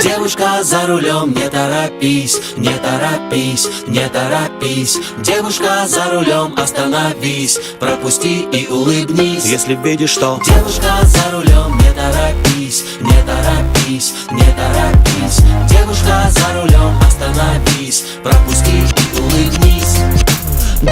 Девушка за рулем, не торопись, не торопись, не торопись. Девушка за рулем, остановись, пропусти и улыбнись. Если видишь, что девушка за рулем, не торопись, не торопись, не торопись. Девушка за рулем, остановись, пропусти и улыбнись.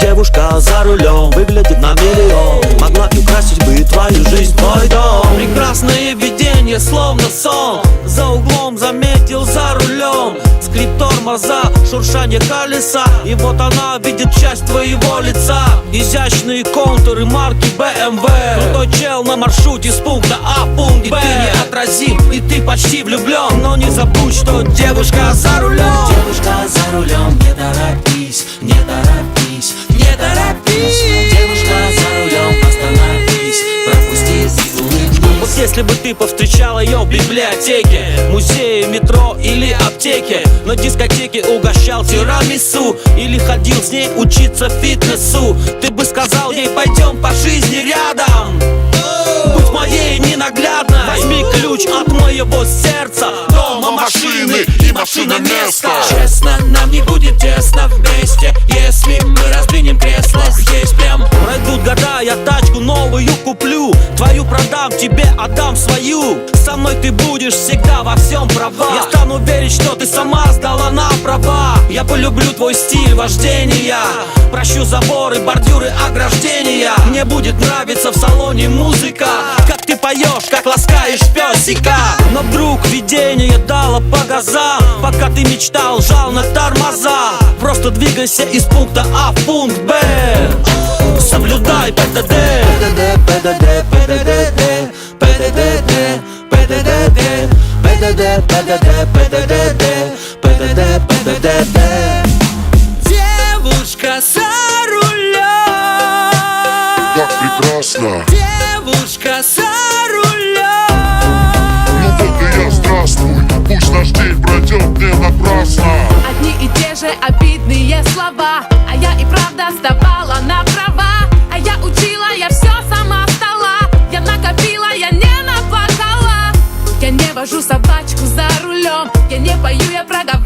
девушка за рулем выглядит на миллион, могла и украсить бы твою жизнь, твой дом. Прекрасное видение, словно сон, за углом заметил за рулем скрип тормоза, шуршание колеса. И вот она видит часть твоего лица, изящные контуры марки BMW. Крутой чел на маршруте с пункта А в пункт Б. Ты неотразим, и ты почти влюблен, но не забудь, что девушка за рулем. Девушка за рулем, не торопись, не торопись, не торопись. Девушка за рулем, остановись, пропусти и улыбнись. Вот если бы ты повстречал ее в библиотеке, музее, метро или аптеке, на дискотеке угощал тирамису или ходил с ней учиться фитнесу, ты бы сказал ей: пойдем по жизни рядом, будь моей ненаглядной. Возьми ключ от моего сердца, дома, машины и машина место. Честно, нам не будет тесно вместе, если мы раздвинем кресло здесь прям. Пройдут года, я тачку новую куплю, твою продам, тебе отдам свою. Со мной ты будешь всегда во всем права. Я стану верить, что ты сама сдала на права. Я полюблю твой стиль вождения, прощу заборы, бордюры, ограждения. Мне будет нравиться в салоне музыка, как ты поешь, как ласкаешь песика. Но вдруг видение дало по газам, пока ты мечтал, жал на тормоза. Просто двигайся из пункта А в пункт Б, соблюдай ПДД. ПДД, ПДД, ПДД, ПДД, ПДД, ПДД, ПДД, ПДД, ПДД. Девушка за рулем, как прекрасно. девушка за рулем. Ну вот и я, здравствуй. Пусть наш день пройдет не напрасно. Одни и те же обидные слова, а я и правда сдавала на права. А я учила, я все сама стала. Я накопила, я не наплакала. Я не вожу собачку за рулем, я не пою, я проговариваю.